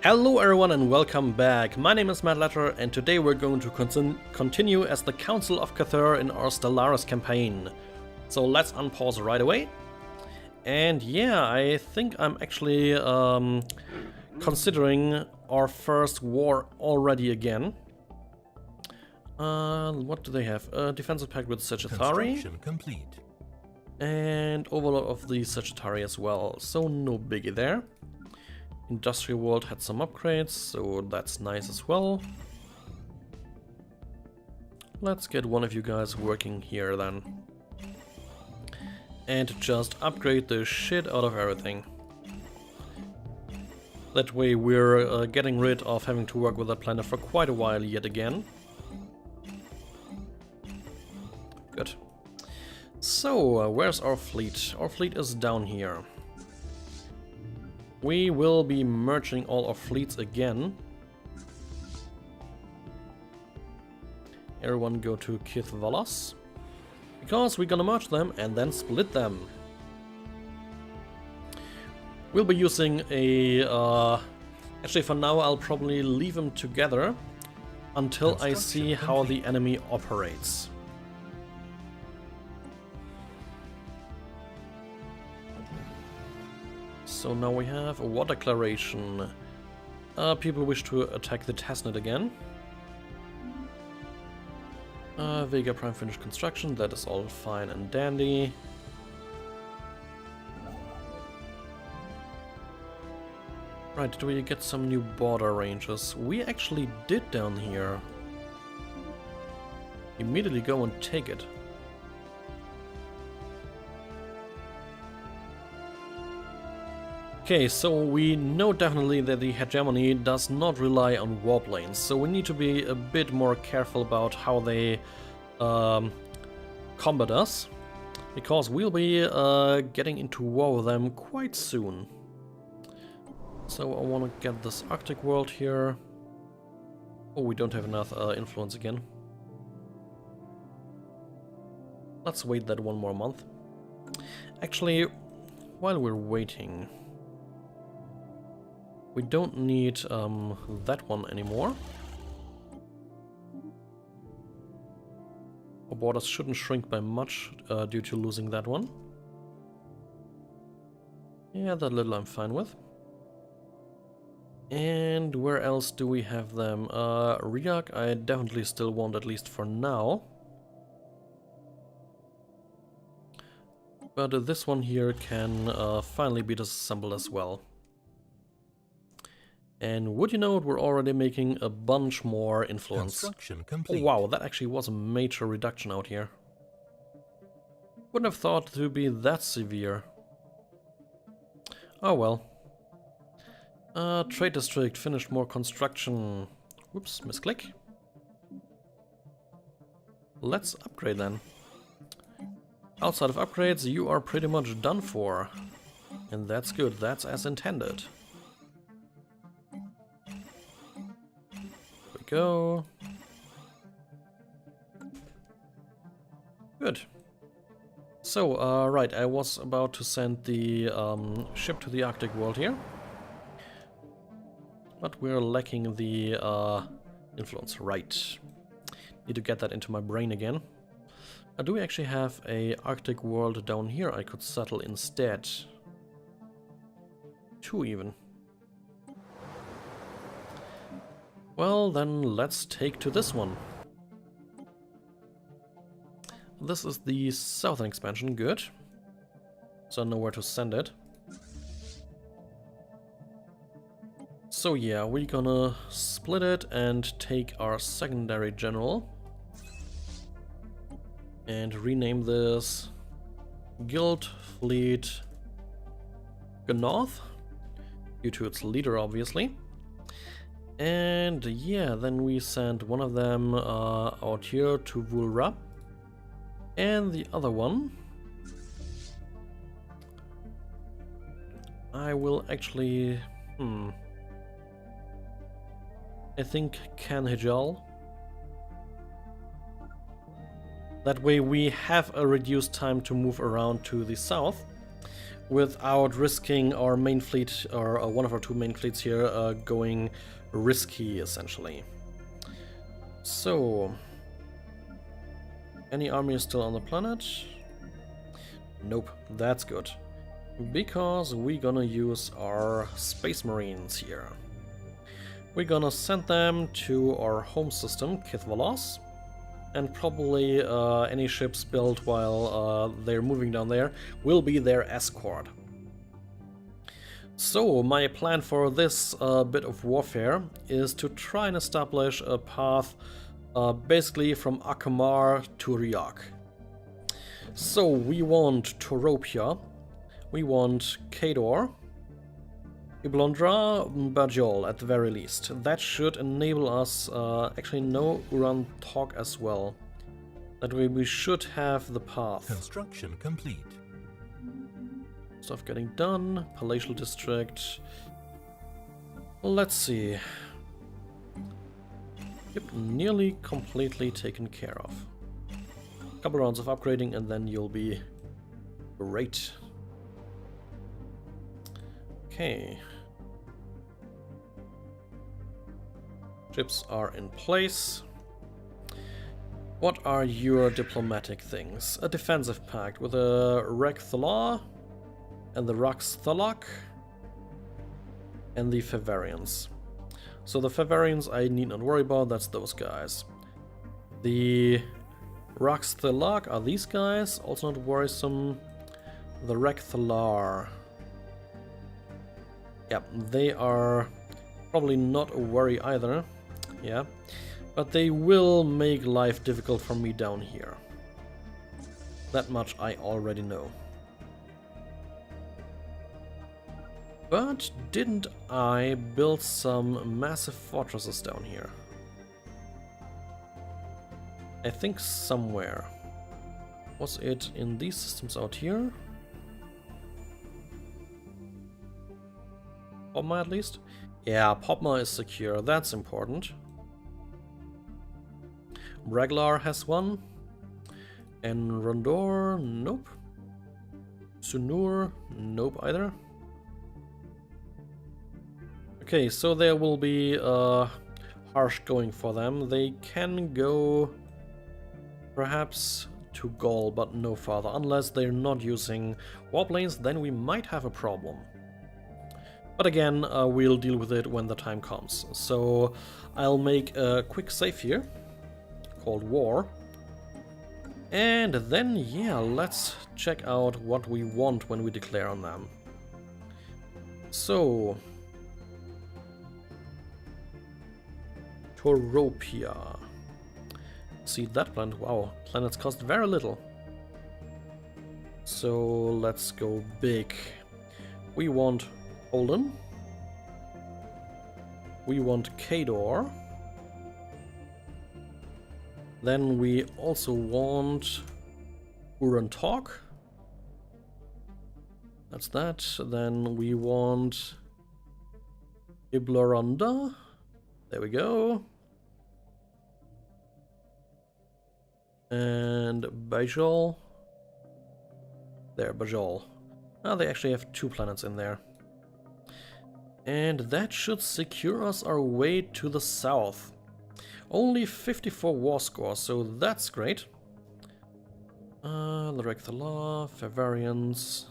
Hello everyone and welcome back. My name is Matt Letter and today we're going to continue as the Council of Cathur in our Stellaris campaign. So let's unpause right away. And yeah, I think I'm actually considering our first war already again. What do they have? A defensive pact with Sagittari. Complete. And overlord of the Sagittari as well. So no biggie there. Industrial World had some upgrades, so that's nice as well. Let's get one of you guys working here then. And just upgrade the shit out of everything. That way we're getting rid of having to work with that planet for quite a while yet again. Good. So, where's our fleet? Our fleet is down here. We will be merging all our fleets again. Everyone go to Kithvalos. Because we're gonna merge them and then split them. We'll be using a... actually for now I'll probably leave them together until I see how the enemy operates. So now we have a war declaration. People wish to attack the testnet again. Vega Prime finished construction, that is all fine and dandy. Right, did we get some new border ranges? We actually did down here. Immediately go and take it. Okay, so we know definitely that the Hegemony does not rely on warplanes, so we need to be a bit more careful about how they combat us, because we'll be getting into war with them quite soon. So I want to get this Arctic world here. Oh, we don't have enough influence again. Let's wait that one more month. Actually, while we're waiting... we don't need that one anymore. Our borders shouldn't shrink by much due to losing that one. Yeah, that little I'm fine with. And where else do we have them? Riak I definitely still want, at least for now. But this one here can finally be disassembled as well. And would you know it, we're already making a bunch more influence. Construction complete. Oh wow, that actually was a major reduction out here. Wouldn't have thought it would be that severe. Oh well. Trade district, finished more construction. Whoops, misclick. Let's upgrade then. Outside of upgrades, you are pretty much done for. And that's good, that's as intended. Go. Good. So, right, I was about to send the ship to the Arctic world here. But we're lacking the influence. Right. Need to get that into my brain again. Do we actually have a Arctic world down here I could settle instead? 2 even. Well, then let's take to this one. This is the southern expansion, good. So I know where to send it. So yeah, we're gonna split it and take our secondary general. And rename this Guild Fleet North, due to its leader, obviously. And yeah, then we send one of them out here to Vulra. And the other one I will actually... I think Can Hijal. That way we have a reduced time to move around to the south. without risking our main fleet, or one of our two main fleets here, going risky, essentially. So, any army is still on the planet? Nope, that's good. Because we're gonna use our Space Marines here. We're gonna send them to our home system, Kithvalos, and probably any ships built while they're moving down there will be their escort. So my plan for this bit of warfare is to try and establish a path basically from Akamar to Ryok. So we want Toropia, we want Kador, Iblondra, Bajol at the very least. That should enable us, actually no, Uran Tok as well. That way we should have the path. Construction complete. Stuff getting done. Palatial district. Let's see. Yep, nearly completely taken care of. Couple rounds of upgrading and then you'll be great. Okay. Ships are in place. What are your diplomatic things? A defensive pact with a Rek'Thla and the Rax'Thalak and the Favarians. So the Favarians I need not worry about, that's those guys. The Rax'Thalak are these guys, also not worrisome. The Rek'Thlar. Yep, they are probably not a worry either. Yeah, but they will make life difficult for me down here. That much I already know. But didn't I build some massive fortresses down here? I think somewhere. Was it in these systems out here? Popma at least? Yeah, Popma is secure, that's important. Reglar has one. And Rondor, nope. Sunur, nope either. Okay, so there will be harsh going for them. They can go perhaps to Gaul, but no farther. Unless they're not using warplanes, then we might have a problem. But again, we'll deal with it when the time comes. So I'll make a quick save here, called War. And then, yeah, let's check out what we want when we declare on them. So, Toropia. See that planet? Wow, planets cost very little. So let's go big. We want Poland. We want Kador. Then we also want Uran Tok. That's that. Then we want Ibloranda. There we go. And Bajol. There, Bajol. Ah, they actually have 2 planets in there. And that should secure us our way to the south. Only 54 war score, so that's great. Rek'Thla, Favarians.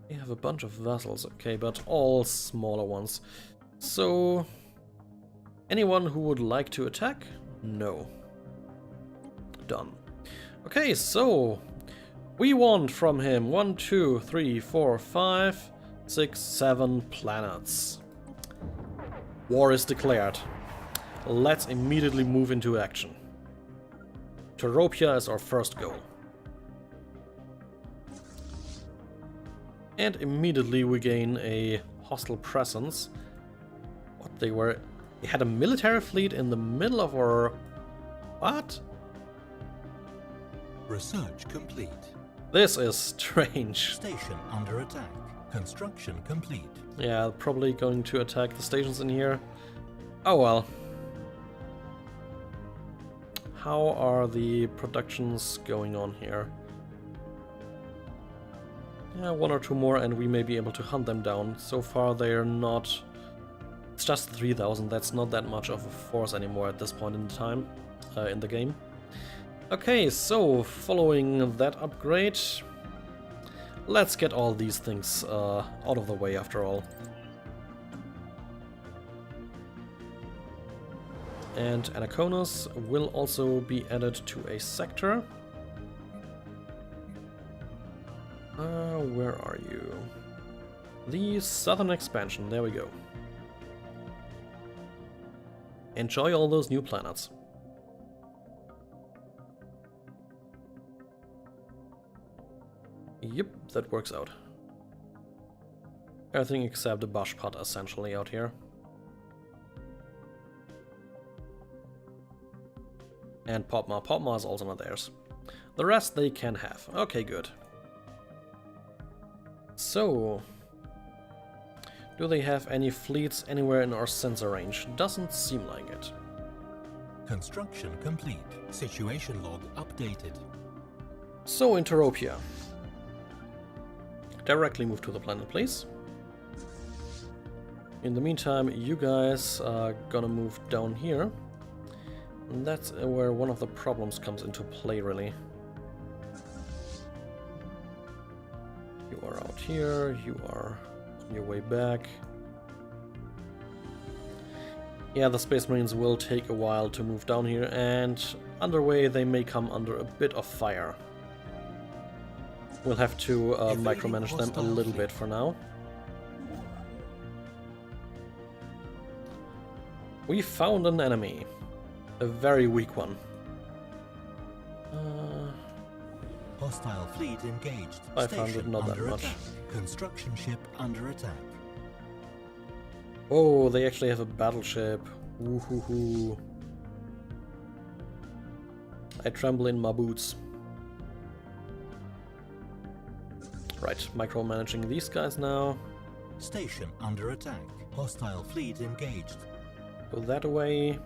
They have a bunch of vassals, okay, but all smaller ones. So, anyone who would like to attack? No. Done. Okay, so we want from him 1, 2, 3, 4, 5, 6, 7 planets. War is declared. Let's immediately move into action. Toropia is our first goal. And immediately we gain a hostile presence. What, they had a military fleet in the middle of our... What? Research complete. This is strange. Station under attack. Construction complete. Yeah, probably going to attack the stations in here. Oh well. How are the productions going on here? Yeah, 1 or 2 more and we may be able to hunt them down. So far they're not... It's just 3,000, that's not that much of a force anymore at this point in time in the game. Okay, so following that upgrade, let's get all these things out of the way after all. And Anaconus will also be added to a sector. Where are you? The southern expansion, there we go. Enjoy all those new planets. Yep, that works out. Everything except the Bashpat essentially out here. And Popma. Popma is also not theirs. The rest they can have. Okay, good. So, do they have any fleets anywhere in our sensor range? Doesn't seem like it. Construction complete. Situation log updated. So, Interopia. Directly move to the planet, please. In the meantime, you guys are gonna move down here. And that's where one of the problems comes into play, really. You are out here, you are on your way back. Yeah, the Space Marines will take a while to move down here, and underway they may come under a bit of fire. We'll have to micromanage them a little bit for now. We found an enemy. A very weak one. Hostile fleet engaged. 500, not that much. Attack. Construction ship under attack. Oh, they actually have a battleship. Woohoo. I tremble in my boots. Right, micromanaging these guys now. Station under attack. Hostile fleet engaged. Go that away.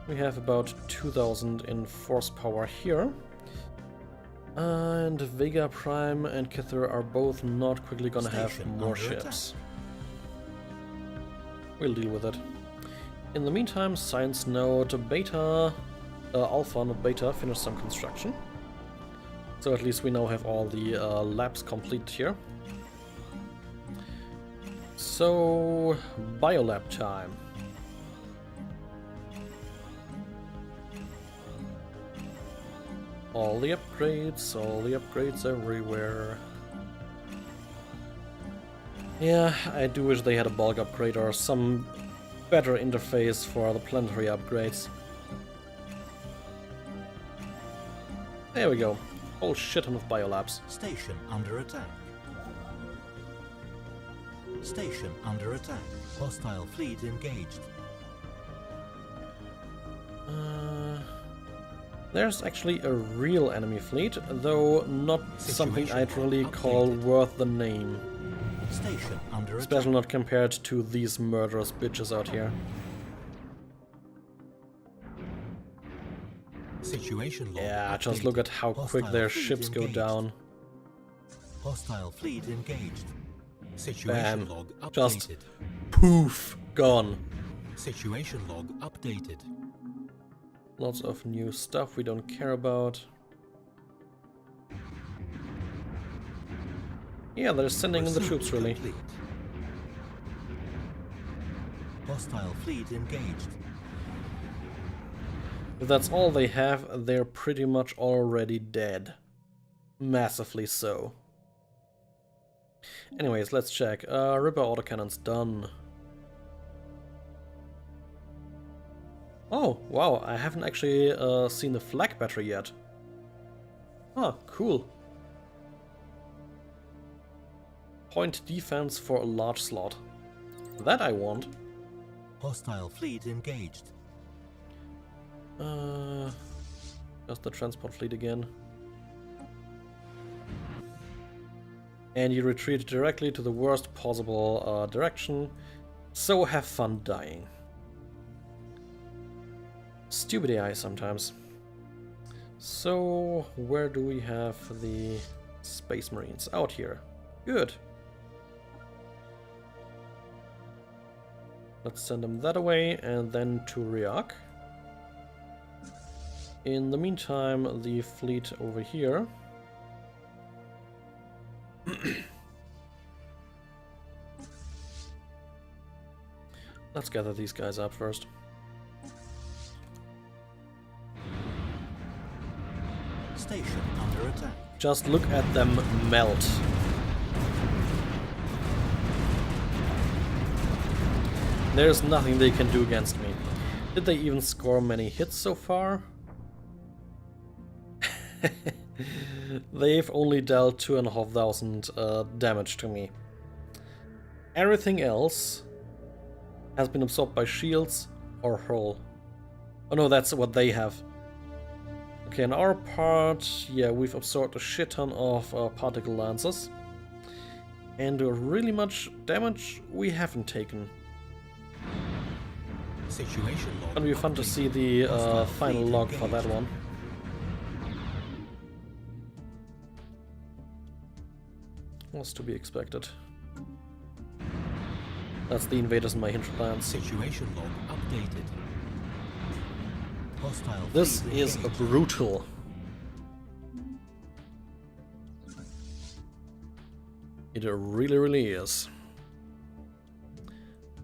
We have about 2,000 in force power here. And Vega Prime and Cathur are both not quickly gonna have more ships. We'll deal with it. In the meantime, Science Node Beta, Alpha, not Beta, finished some construction. So at least we now have all the labs complete here. So, Biolab time. All the upgrades everywhere. Yeah, I do wish they had a bulk upgrade or some better interface for the planetary upgrades. There we go. Whole shit ton of biolabs. Station under attack. Station under attack. Hostile fleet engaged. There's actually a real enemy fleet, though not something I'd really call worth the name. Station under attack. Especially not compared to these murderous bitches out here. Situation log Yeah, updated. just look at how quick their ships go down. Hostile fleet engaged. Situation Bam. log updated. Just poof, gone. Situation log updated. Lots of new stuff we don't care about. Yeah, they're sending in the troops, really. Complete. Hostile fleet engaged. If that's all they have, they're pretty much already dead. Massively so. Anyways, let's check. Ripper autocannon's done. Oh, wow, I haven't actually seen the flak battery yet. Ah, cool. Point defense for a large slot. That I want. Hostile fleet engaged. Just the transport fleet again. And you retreat directly to the worst possible direction. So have fun dying. stupid AI sometimes. So, where do we have the Space Marines? Out here. Good. Let's send them that away and then to Ryuk. In the meantime, the fleet over here. Let's gather these guys up first. Station under attack. Just look at them melt. There's nothing they can do against me. Did they even score many hits so far? They've only dealt 2,500 damage to me. Everything else has been absorbed by shields or hurl. Oh no, that's what they have. Okay, on our part, yeah, we've absorbed a shit ton of particle lancers. And really much damage we haven't taken. Situation log. Gonna be fun to see the final log for that one. Was to be expected. That's the invaders in my hinterlands. Situation log updated. Hostile This fleet is engaged. brutal. It really, really is.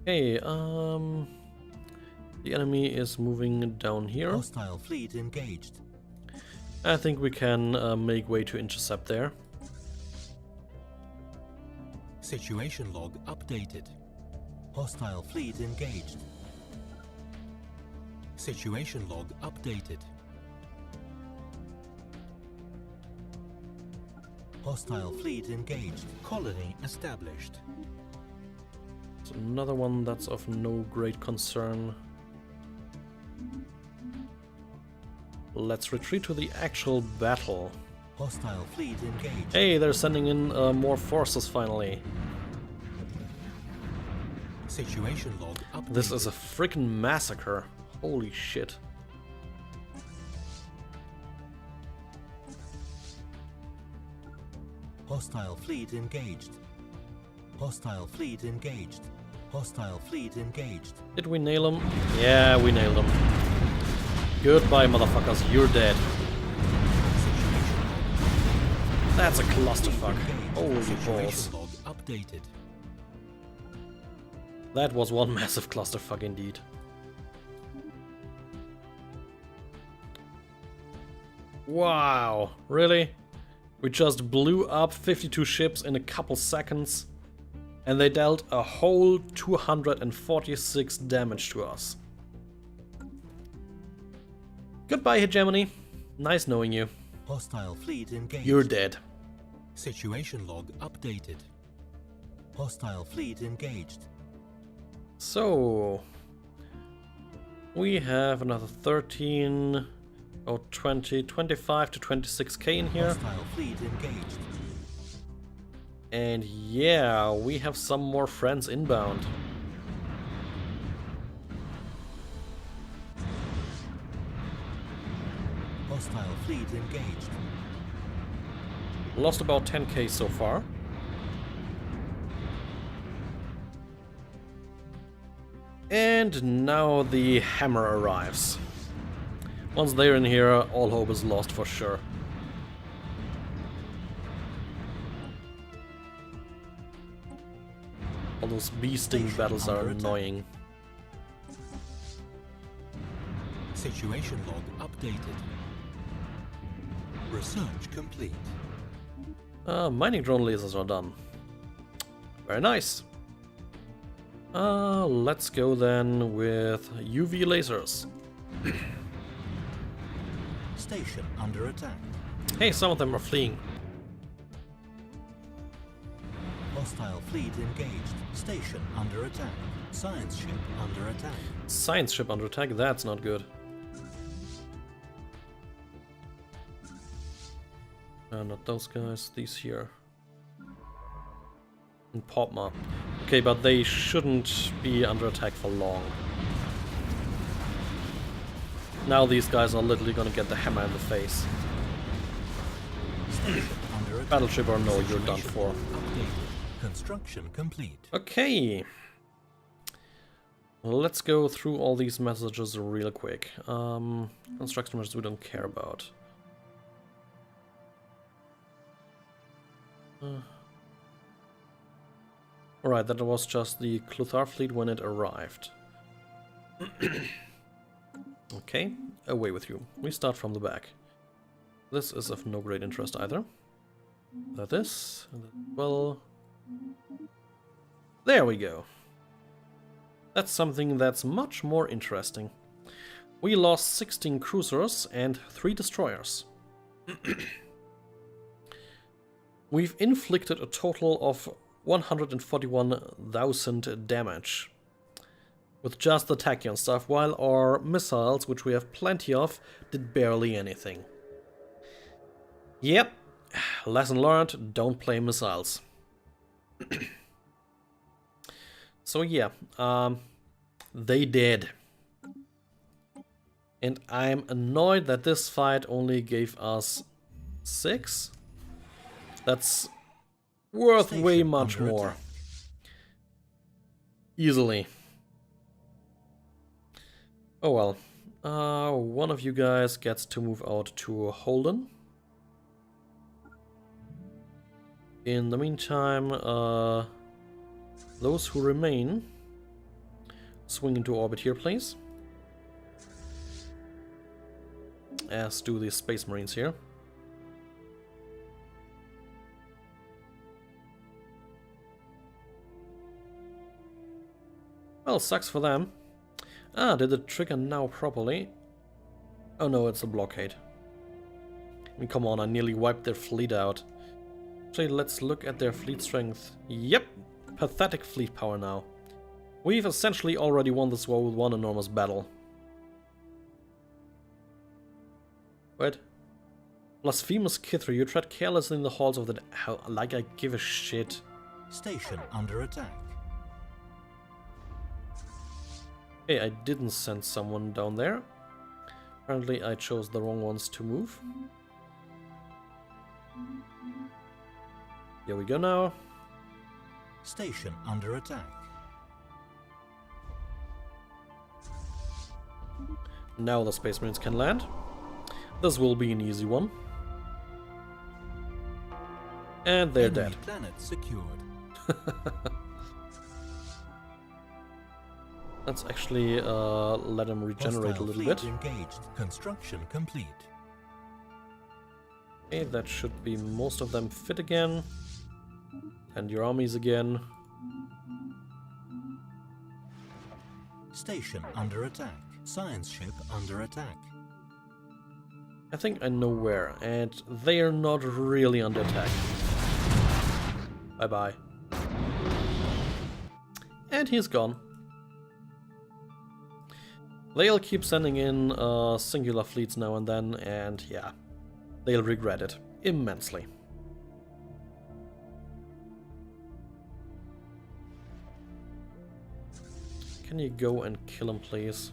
Okay, the enemy is moving down here. Hostile fleet engaged. I think we can make way to intercept there. Situation log updated. Hostile fleet engaged. Situation log updated. Hostile fleet engaged. Colony established. It's another one that's of no great concern. Let's retreat to the actual battle. Hostile fleet engaged. Hey, they're sending in more forces finally. Situation log updated. This is a freaking massacre. Holy shit. Hostile fleet engaged. Hostile fleet engaged. Hostile fleet engaged. Did we nail him? Yeah, we nailed him. Goodbye, motherfuckers. You're dead. That's a clusterfuck. Holy balls. Situation log updated. That was one massive clusterfuck indeed. Wow, really? We just blew up 52 ships in a couple seconds, and they dealt a whole 246 damage to us. Goodbye, Hegemony. Nice knowing you. Hostile fleet engaged. You're dead. Situation log updated. Hostile fleet engaged. So, we have another 13, or 20, 25 to 26k in here. Hostile fleet engaged. And yeah, we have some more friends inbound. Hostile fleet engaged. Lost about 10k so far. And now the hammer arrives. Once they're in here, all hope is lost for sure. All those bee-sting battles are annoying. Situation log updated. Research complete. Mining drone lasers are done. Very nice. Let's go then with UV lasers. Station under attack. Hey, some of them are fleeing. Hostile fleet engaged. Station under attack. Science ship under attack. Science ship under attack, that's not good. Not those guys, these here. And Popma. Okay, but they shouldn't be under attack for long. Now these guys are literally gonna get the hammer in the face. Battleship or no, you're done for. Construction complete. Okay. Let's go through all these messages real quick. Construction measures we don't care about. Alright, that was just the Cluthar fleet when it arrived. Okay, away with you. We start from the back. This is of no great interest either. This, well... There we go. That's something that's much more interesting. We lost 16 cruisers and 3 destroyers. We've inflicted a total of 141,000 damage with just the tachyon stuff, while our missiles, which we have plenty of, did barely anything. Yep, lesson learned, don't play missiles. So yeah, they did. And I'm annoyed that this fight only gave us 6. That's worth way much more. Easily. Oh well. One of you guys gets to move out to Holden. In the meantime, those who remain, swing into orbit here, please. As do the Space Marines here. Well, sucks for them. Ah, did it trigger now properly? Oh no, it's a blockade. I mean, come on, I nearly wiped their fleet out. Actually, let's look at their fleet strength. Yep, pathetic fleet power now. We've essentially already won this war with one enormous battle. What? Blasphemous Kithra, you tread carelessly in the halls of the... How, like I give a shit. Station under attack. Okay, I didn't send someone down there. Apparently I chose the wrong ones to move. Here we go now. Station under attack. Now the Space Marines can land. This will be an easy one. And they're dead. Planet secured. Let's actually let them regenerate a little bit. Engaged. Construction complete. Okay, that should be most of them fit again. And your armies again. Station under attack. Science ship under attack. I think I know where, and they are not really under attack. Bye-bye. And he's gone. They'll keep sending in singular fleets now and then, and yeah, they'll regret it immensely. Can you go and kill him, please?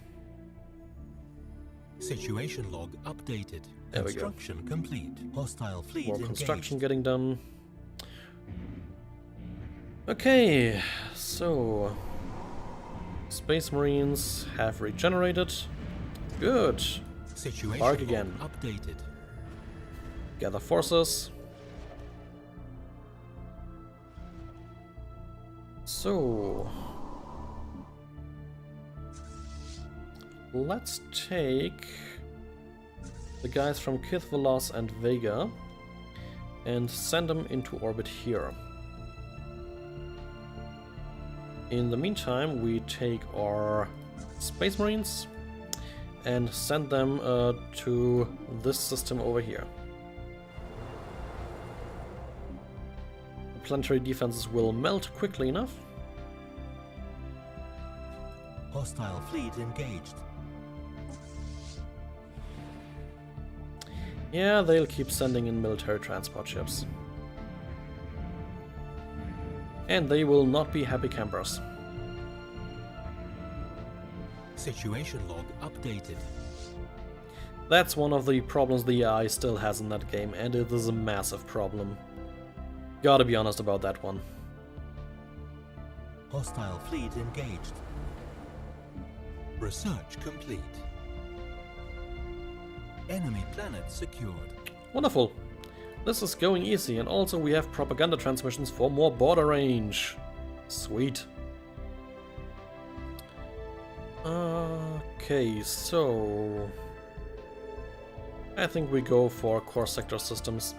Situation log updated. There we go. Construction complete. Hostile fleet More engaged. construction getting done. Okay, so Space Marines have regenerated. Good. Situation Bark log again. updated. Gather forces. So let's take the guys from Kithvalas and Vega and send them into orbit here. In the meantime, we take our Space Marines and send them to this system over here. The planetary defenses will melt quickly enough. Hostile fleet engaged. Yeah, they'll keep sending in military transport ships. And they will not be happy campers. Situation log updated. That's one of the problems the AI still has in that game, and it is a massive problem. Gotta be honest about that one. Hostile fleet engaged. Research complete. Enemy planet secured. Wonderful. This is going easy, and also we have propaganda transmissions for more border range. Sweet. Okay, so I think we go for core sector systems.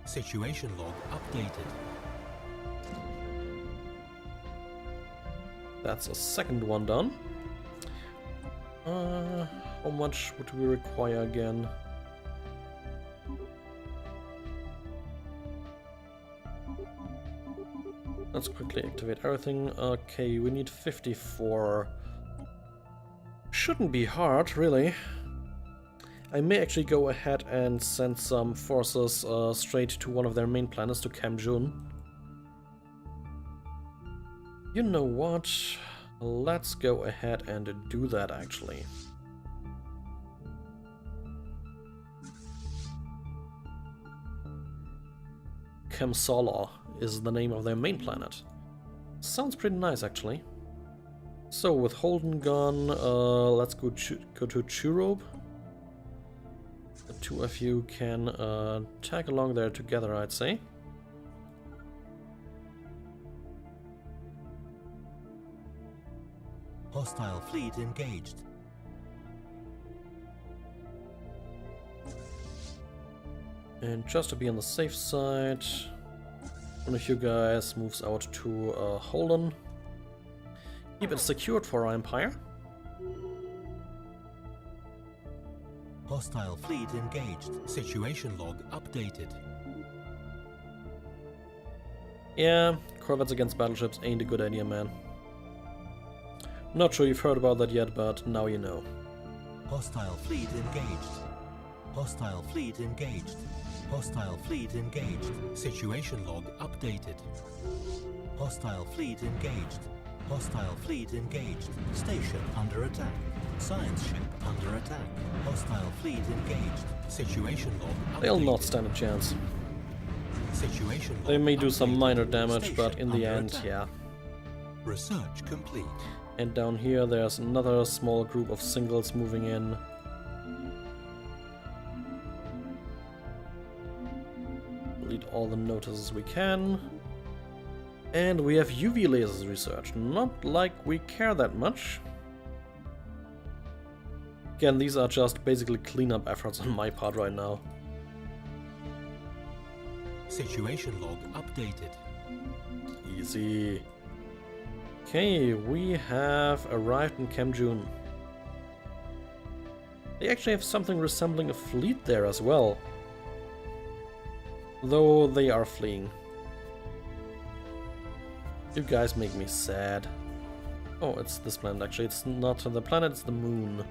Situation log updated. That's a second one done. How much would we require again? Let's quickly activate everything. Okay, we need 54. Shouldn't be hard, really. I may actually go ahead and send some forces straight to one of their main planets, to Camjun. You know what? Let's go ahead and do that, actually. Kemsala is the name of their main planet. Sounds pretty nice, actually. So, with Holden gone, let's go to Churob. The two of you can tag along there together, I'd say. Hostile fleet engaged. And just to be on the safe side, one of you guys moves out to Holden. Keep it secured for our Empire. Hostile fleet engaged. Situation log updated. Yeah, corvettes against battleships ain't a good idea, man. Not sure you've heard about that yet, but now you know. Hostile fleet engaged. Hostile fleet engaged. Hostile fleet engaged. Situation log updated. Hostile fleet engaged. Hostile fleet engaged. Station under attack. Science ship under attack. Hostile fleet engaged. Situation log updated. They'll not stand a chance. Situation log They may do some updated. minor damage, Station but in the under end, attack. yeah. Research complete. And down here there's another small group of singles moving in. Delete all the notices we can. And we have UV lasers research. Not like we care that much. Again, these are just basically cleanup efforts on my part right now. Situation log updated. Easy. Okay, we have arrived in Camjun. They actually have something resembling a fleet there as well. Though they are fleeing. You guys make me sad. Oh, it's this planet actually. It's not the planet, it's the moon.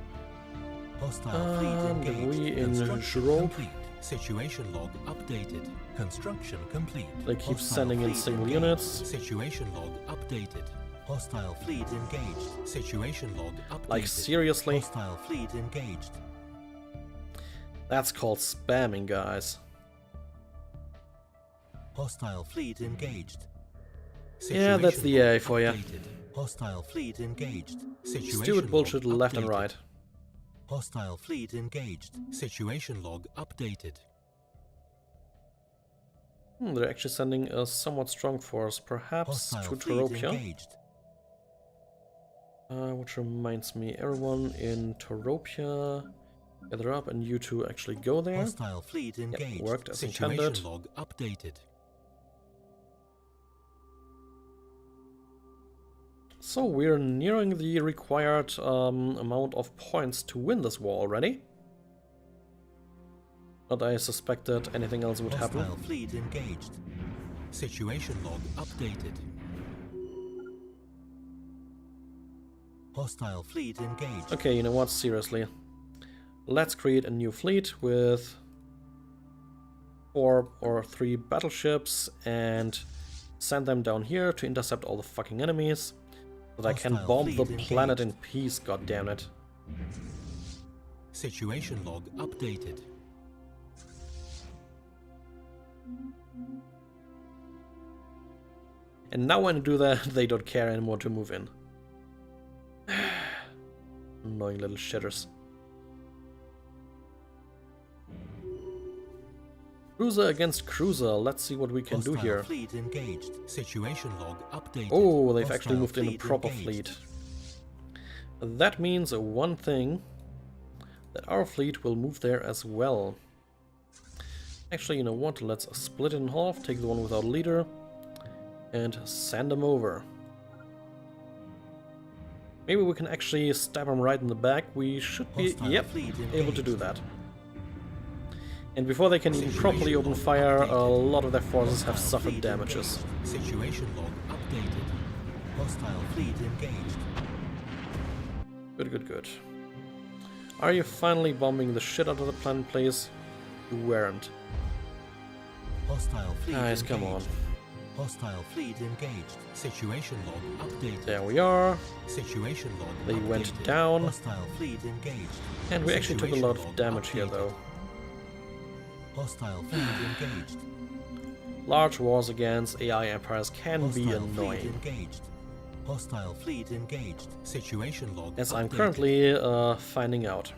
Hostile fleet engaged. We in Construction Jurop. complete. Situation log updated. Construction complete. They keep Hostile sending in fleet single engaged. units. Situation log updated. Hostile fleet engaged. Situation log updated. Like, seriously? Hostile fleet engaged. That's called spamming, guys. Hostile fleet engaged. Yeah, that's the AI for ya. updated. Hostile fleet engaged. Situation Stupid bullshit log left and updated. right. Hostile fleet engaged. Situation log updated. They're actually sending a somewhat strong force, perhaps Hostile to fleet Toropia. engaged. Which reminds me, everyone in Toropia, gather up, and you two actually go there. Hostile fleet engaged. worked as Situation intended. log updated. So we're nearing the required amount of points to win this war already. But I suspected anything else would Hostile happen. fleet engaged. Situation log updated. Hostile fleet engaged. Okay, you know what? Seriously. Let's create a new fleet with 4 or 3 battleships and send them down here to intercept all the fucking enemies. So that I can Hostile bomb the fleet planet in engaged. peace, goddammit. Situation log updated. And now when I do that, they don't care anymore to move in. Annoying little shitters. Cruiser against cruiser. Let's see what we can do here. Fleet engaged. Situation log updated. Oh, they've actually moved in a proper fleet. That means one thing, that our fleet will move there as well. Actually, you know what? Let's split it in half, take the one without leader, and send them over. Maybe we can actually stab them right in the back. We should be, yep, able to do that. And before they can even properly open fire, a lot of their forces have suffered damages. Situation log updated. Hostile fleet engaged. Good, good, good. Are you finally bombing the shit out of the planet, please? You weren't. Hostile fleet Guys, come on. Hostile fleet engaged. Situation log updated. There we are. Situation log They updated. went down. Hostile fleet engaged. And we actually took a lot of Situation damage log here, updated. though. Hostile fleet engaged. Large wars against AI empires can be Hostile annoying. Fleet engaged. Hostile fleet engaged. Situation log As I'm updated. currently finding out.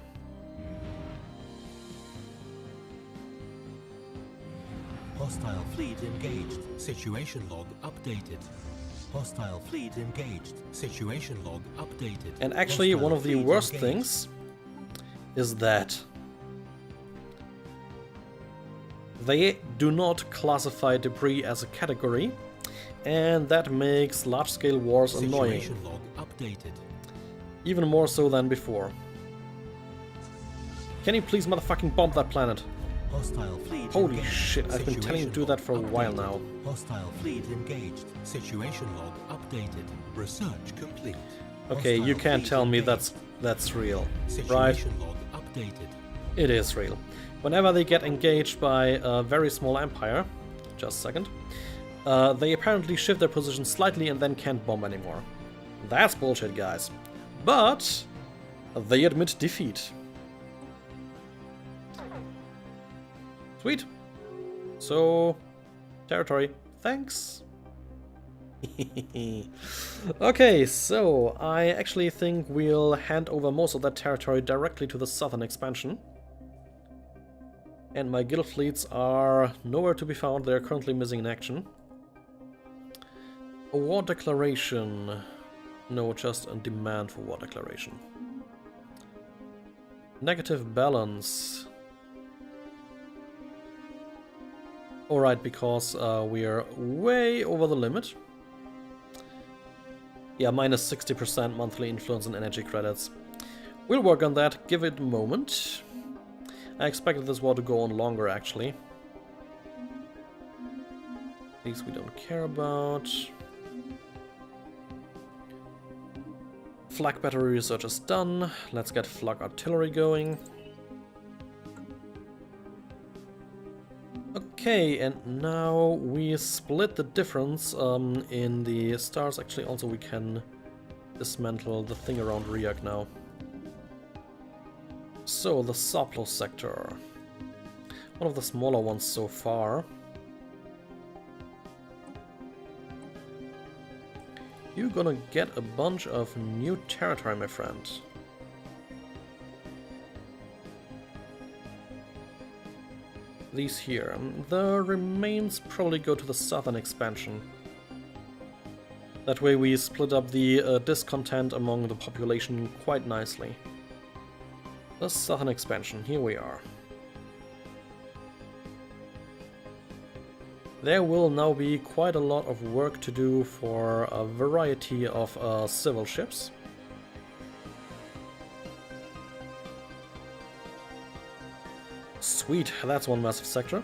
Hostile fleet engaged. Situation log updated. Hostile fleet engaged. Situation log updated. And actually, Hostile one of the fleet worst engaged. things is that they do not classify debris as a category, and that makes large-scale wars annoying. Situation log updated. Even more so than before. Can you please motherfucking bomb that planet? Hostile fleet Holy engaged. shit, I've been telling you to do that for a while now. Hostile fleet engaged. Situation log updated. Research complete. Okay, you Hostile can't fleet tell me engaged. that's real, right? Situation log updated. It is real. Whenever they get engaged by a very small empire, just a second, they apparently shift their position slightly and then can't bomb anymore. That's bullshit, guys. But they admit defeat. Sweet. So, territory. Thanks. Okay, so I actually think we'll hand over most of that territory directly to the southern expansion. And my guild fleets are nowhere to be found. They're currently missing in action. A war declaration. No, just a demand for war declaration. Negative balance. Alright, because we are way over the limit. Yeah, minus 60% monthly influence and energy credits. We'll work on that, give it a moment. I expected this war to go on longer, actually. These we don't care about. Flak battery research is done. Let's get flak artillery going. Okay, and now we split the difference in the stars. Actually, also we can dismantle the thing around Riak now. So, the Saplo sector. One of the smaller ones so far. You're gonna get a bunch of new territory, my friend. These here. The remains probably go to the southern expansion. That way we split up the discontent among the population quite nicely. The southern expansion, here we are. There will now be quite a lot of work to do for a variety of civil ships. Sweet, that's one massive sector.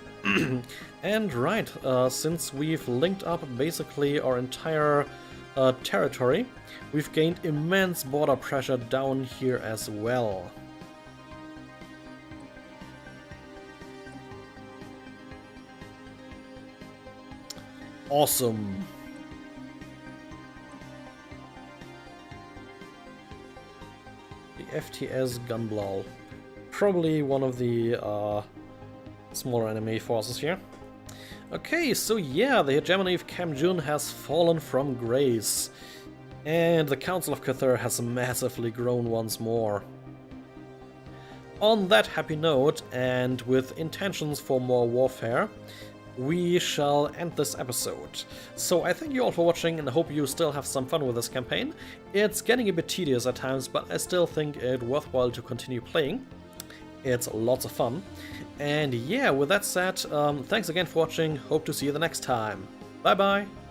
And right, since we've linked up basically our entire territory, we've gained immense border pressure down here as well. Awesome. The FTS Gunblau. Probably one of the smaller enemy forces here. Okay, so yeah, the hegemony of Cam Jun has fallen from grace. And the Council of Cathar has massively grown once more. On that happy note, and with intentions for more warfare, we shall end this episode. So I thank you all for watching and I hope you still have some fun with this campaign. It's getting a bit tedious at times, but I still think it worthwhile to continue playing. It's lots of fun. And yeah, with that said, thanks again for watching, hope to see you the next time. Bye bye!